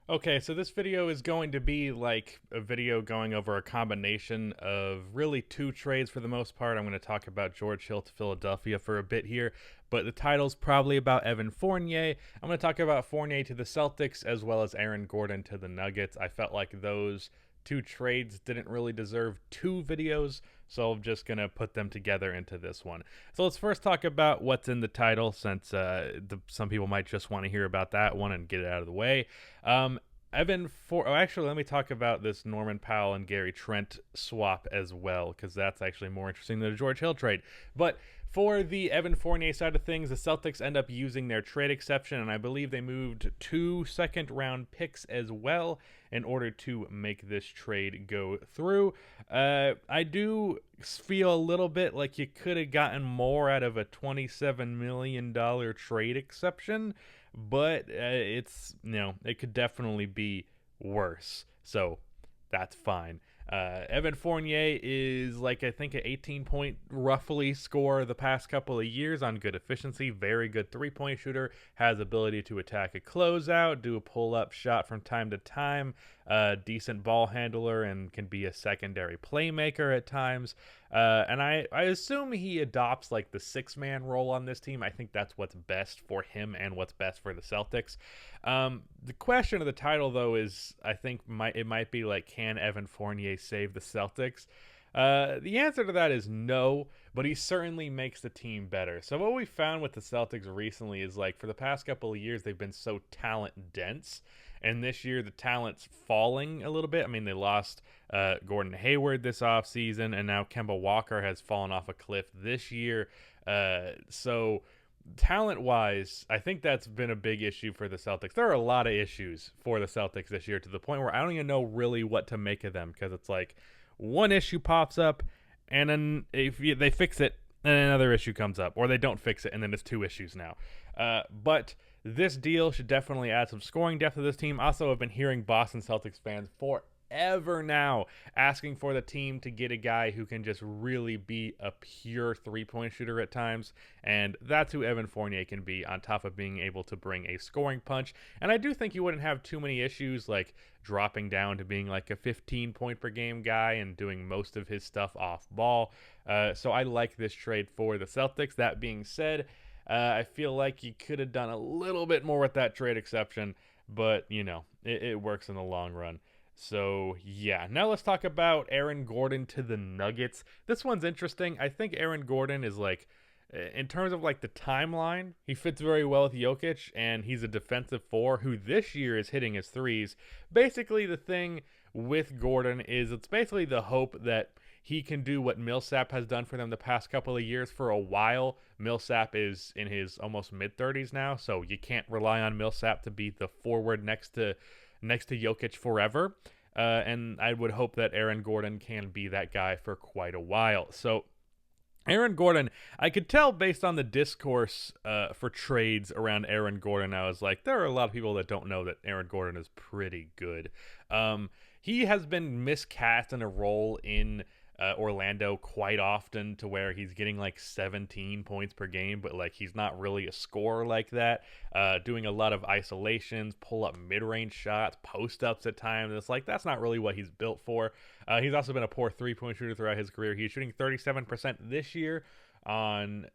Okay, so this video is going to be like a video going over a combination of really two trades for the most part. I'm going to talk about George Hill to Philadelphia for a bit here, but the title's probably about Evan Fournier. I'm going to talk about Fournier to the Celtics as well as Aaron Gordon to the Nuggets. I felt like those two trades didn't really deserve two videos, so I'm just going to put them together into this one. So let's first talk about what's in the title, since some people might just want to hear about that one and get it out of the way. Actually, let me talk about this Norman Powell and Gary Trent swap as well, because that's actually more interesting than the George Hill trade. But for the Evan Fournier side of things, the Celtics end up using their trade exception, and I believe they moved 2 second-round picks as well in order to make this trade go through. I do feel a little bit like you could have gotten more out of a $27 million trade exception, but it could definitely be worse. So that's fine. Evan Fournier is like, I think, an 18-point roughly score the past couple of years on good efficiency. Very good three-point shooter. Has ability to attack a closeout, do a pull-up shot from time to time. Decent ball handler and can be a secondary playmaker at times. And I assume he adopts like the six-man role on this team. I think that's what's best for him and what's best for the Celtics. The question of the title, though, is I think it might be like, can Evan Fournier save the Celtics? The answer to that is no, but he certainly makes the team better. So what we found with the Celtics recently is, like, for the past couple of years, they've been so talent dense. And this year, the talent's falling a little bit. I mean, they lost Gordon Hayward this offseason, and now Kemba Walker has fallen off a cliff this year. So talent-wise, I think that's been a big issue for the Celtics. There are a lot of issues for the Celtics this year, to the point where I don't even know really what to make of them, because it's like one issue pops up, and then they fix it, and another issue comes up, or they don't fix it, and then it's two issues now. But this deal should definitely add some scoring depth to this team. Also, I've been hearing Boston Celtics fans forever now asking for the team to get a guy who can just really be a pure three-point shooter at times, and that's who Evan Fournier can be, on top of being able to bring a scoring punch. And I do think you wouldn't have too many issues like dropping down to being like a 15 point per game guy and doing most of his stuff off ball. So I like this trade for the Celtics. That being said, I feel like you could have done a little bit more with that trade exception, but it works in the long run. So yeah, now let's talk about Aaron Gordon to the Nuggets. This one's interesting. I think Aaron Gordon is, like, in terms of like the timeline, he fits very well with Jokic, and he's a defensive four who this year is hitting his threes. Basically, the thing with Gordon is it's basically the hope that he can do what Millsap has done for them the past couple of years. For a while, Millsap is in his almost mid-30s now, so you can't rely on Millsap to be the forward next to Jokic forever. And I would hope that Aaron Gordon can be that guy for quite a while. So Aaron Gordon, I could tell based on the discourse for trades around Aaron Gordon, I was like, there are a lot of people that don't know that Aaron Gordon is pretty good. He has been miscast in a role in Orlando quite often, to where he's getting like 17 points per game, but like he's not really a scorer like that. Doing a lot of isolations, pull up mid-range shots, post-ups at times. It's like, that's not really what he's built for. He's also been a poor three-point shooter throughout his career. He's shooting 37% this year on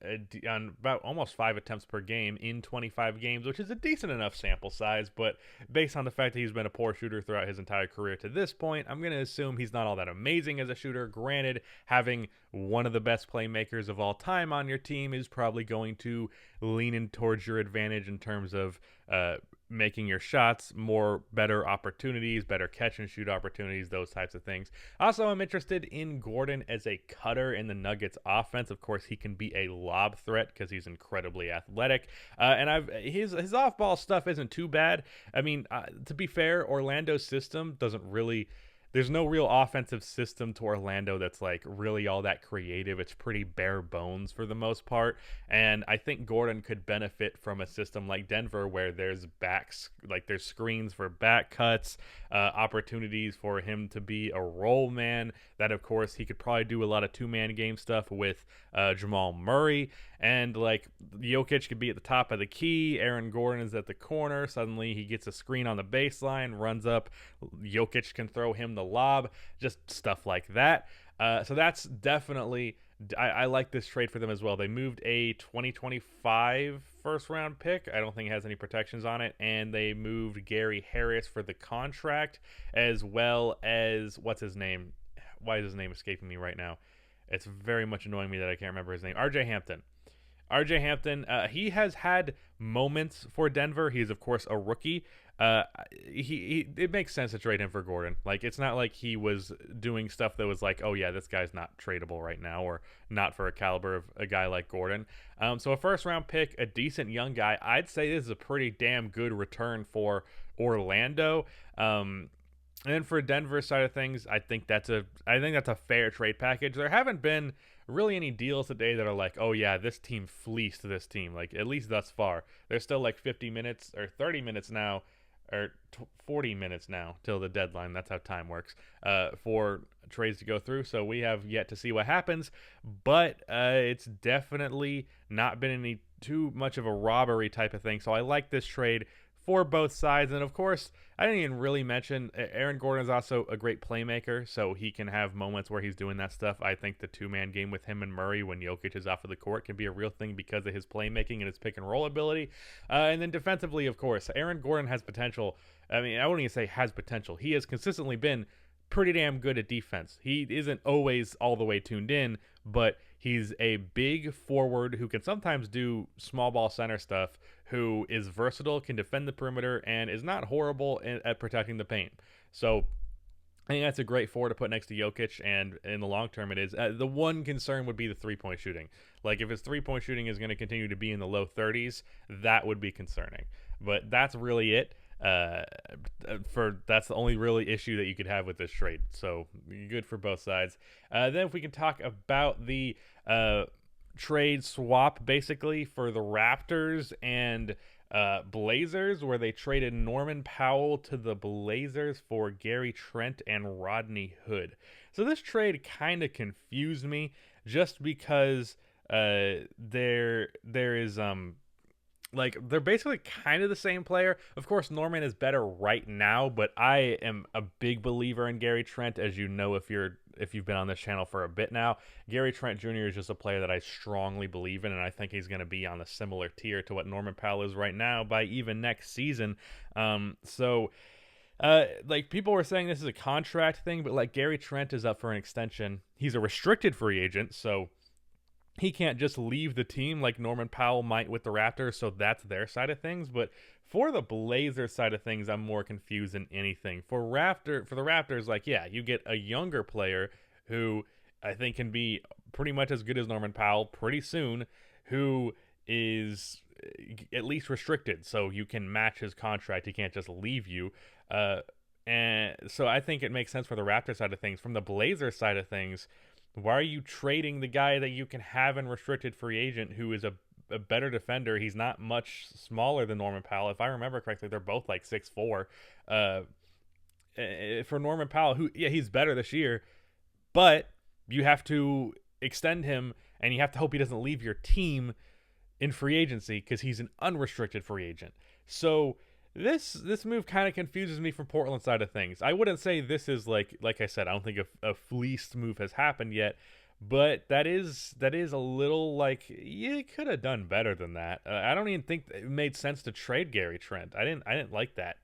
about almost 5 attempts per game in 25 games, which is a decent enough sample size, but based on the fact that he's been a poor shooter throughout his entire career to this point, I'm going to assume he's not all that amazing as a shooter. Granted, having one of the best playmakers of all time on your team is probably going to lean in towards your advantage in terms of making your shots better opportunities, better catch and shoot opportunities, those types of things. Also, I'm interested in Gordon as a cutter in the Nuggets offense. Of course, he can be a lob threat because he's incredibly athletic. And his off-ball stuff isn't too bad. I mean, to be fair, Orlando's system doesn't really there's no real offensive system to Orlando that's like really all that creative. It's pretty bare bones for the most part. And I think Gordon could benefit from a system like Denver where there's there's screens for back cuts, opportunities for him to be a roll man. That, of course, he could probably do a lot of two-man game stuff with Jamal Murray. And like Jokic could be at the top of the key. Aaron Gordon is at the corner. Suddenly he gets a screen on the baseline, runs up. Jokic can throw him the lob, just stuff like that. So that's definitely, I like this trade for them as well. They moved a 2025 first round pick. I don't think it has any protections on it. And they moved Gary Harris for the contract, as well as, what's his name? Why is his name escaping me right now? It's very much annoying me that I can't remember his name. RJ Hampton. RJ Hampton, he has had moments for Denver. He's, of course, a rookie. It makes sense to trade him for Gordon. Like, it's not like he was doing stuff that was like, oh yeah, this guy's not tradable right now, or not for a caliber of a guy like Gordon. So a first round pick, a decent young guy. I'd say this is a pretty damn good return for Orlando. And then for Denver side of things, I think that's a fair trade package. There haven't been really any deals today that are like, oh yeah, this team fleeced this team. Like, at least thus far, there's still like 50 minutes or 30 minutes now, or 40 minutes now till the deadline. That's how time works, for trades to go through. So we have yet to see what happens, but it's definitely not been any too much of a robbery type of thing. So I like this trade for both sides. And of course, I didn't even really mention Aaron Gordon is also a great playmaker, so he can have moments where he's doing that stuff. I think the two-man game with him and Murray when Jokic is off of the court can be a real thing because of his playmaking and his pick and roll ability. And then defensively, of course, Aaron Gordon has potential. I mean, I wouldn't even say has potential. He has consistently been pretty damn good at defense. He isn't always all the way tuned in, but he's a big forward who can sometimes do small ball center stuff, who is versatile, can defend the perimeter, and is not horrible at protecting the paint. So I think that's a great forward to put next to Jokic, and in the long term it is. The one concern would be the three-point shooting. Like, if his three-point shooting is going to continue to be in the low 30s, that would be concerning. But that's really it. That's the only really issue that you could have with this trade. So good for both sides. Then if we can talk about the trade swap, basically, for the Raptors and Blazers, where they traded Norman Powell to the Blazers for Gary Trent and Rodney Hood. So this trade kind of confused me, just because there is like, they're basically kind of the same player. Of course, Norman is better right now, but I am a big believer in Gary Trent, as you know if you've been on this channel for a bit now. Gary Trent Jr. is just a player that I strongly believe in, and I think he's going to be on a similar tier to what Norman Powell is right now by even next season. Like, people were saying this is a contract thing, but like, Gary Trent is up for an extension. He's a restricted free agent, so he can't just leave the team like Norman Powell might with the Raptors, so that's their side of things. But for the Blazers side of things, I'm more confused than anything. For the Raptors, like, yeah, you get a younger player who I think can be pretty much as good as Norman Powell pretty soon, who is at least restricted, so you can match his contract. He can't just leave you. And so I think it makes sense for the Raptors side of things. From the Blazers side of things, why are you trading the guy that you can have in restricted free agent who is a better defender? He's not much smaller than Norman Powell. If I remember correctly, they're both like 6'4". For Norman Powell, who, yeah, he's better this year, but you have to extend him, and you have to hope he doesn't leave your team in free agency because he's an unrestricted free agent. So this move kind of confuses me from Portland's side of things. I wouldn't say this is like I said, I don't think a fleeced move has happened yet, but that is a little like, you could have done better than that. I don't even think it made sense to trade Gary Trent. I didn't like that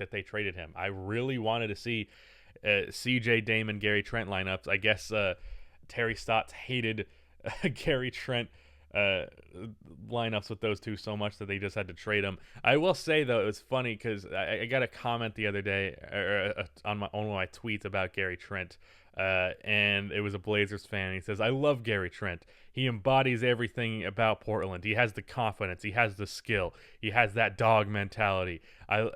they traded him. I really wanted to see CJ, Dame, and Gary Trent lineups. I guess Terry Stotts hated Gary Trent uh, lineups with those two so much that they just had to trade him. I will say though, it was funny because I got a comment the other day on one of my tweets about Gary Trent, and it was a Blazers fan. He says, "I love Gary Trent. He embodies everything about Portland. He has the confidence. He has the skill. He has that dog mentality.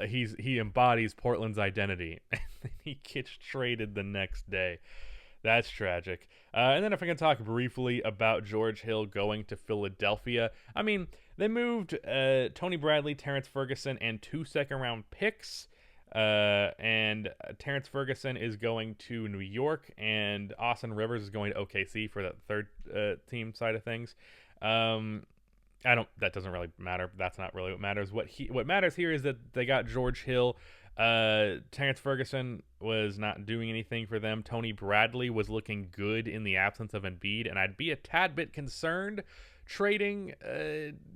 He embodies Portland's identity." And he gets traded the next day. That's tragic. And then if I can talk briefly about George Hill going to Philadelphia. I mean, they moved Tony Bradley, Terrence Ferguson, and 2 second-round picks. And Terrence Ferguson is going to New York, and Austin Rivers is going to OKC for the third team side of things. That doesn't really matter. That's not really what matters. What matters here is that they got George Hill. Terrence Ferguson was not doing anything for them. Tony Bradley was looking good in the absence of Embiid, and I'd be a tad bit concerned trading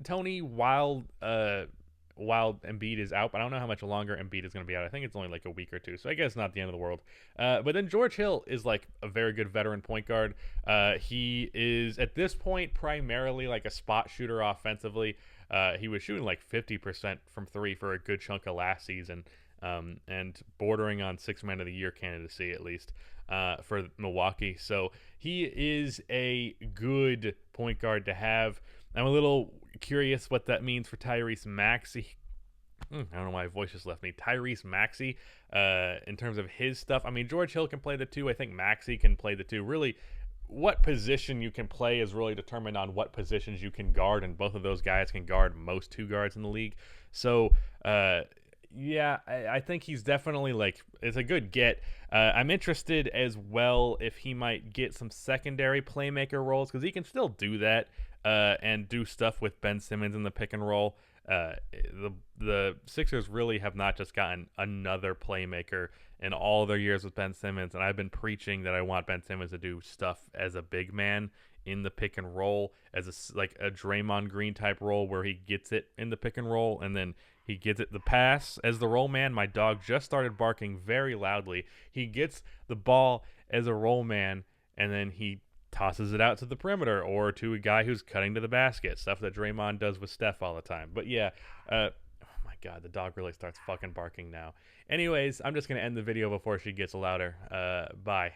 Tony while Embiid is out. But I don't know how much longer Embiid is going to be out. I think it's only like a week or two, so I guess not the end of the world. But then George Hill is like a very good veteran point guard. He is at this point primarily like a spot shooter offensively. He was shooting like 50% from three for a good chunk of last season. And bordering on Sixth Man of the Year candidacy at least for Milwaukee. So he is a good point guard to have. I'm a little curious what that means for Tyrese Maxey. I don't know why my voice just left me. Tyrese Maxey, in terms of his stuff. I mean, George Hill can play the two. I think Maxey can play the two. Really, what position you can play is really determined on what positions you can guard, and both of those guys can guard most two guards in the league. So, yeah, I think he's definitely it's a good get. I'm interested as well if he might get some secondary playmaker roles because he can still do that and do stuff with Ben Simmons in the pick and roll. The Sixers really have not just gotten another playmaker in all their years with Ben Simmons, and I've been preaching that I want Ben Simmons to do stuff as a big man in the pick and roll, as a Draymond Green type role where he gets it in the pick and roll and then he gets it the pass as the roll man. My dog just started barking very loudly. He gets the ball as a roll man and then he tosses it out to the perimeter or to a guy who's cutting to the basket, stuff that Draymond does with Steph all the time. But yeah, oh my God, the dog really starts fucking barking now. Anyways, I'm just going to end the video before she gets louder. Bye.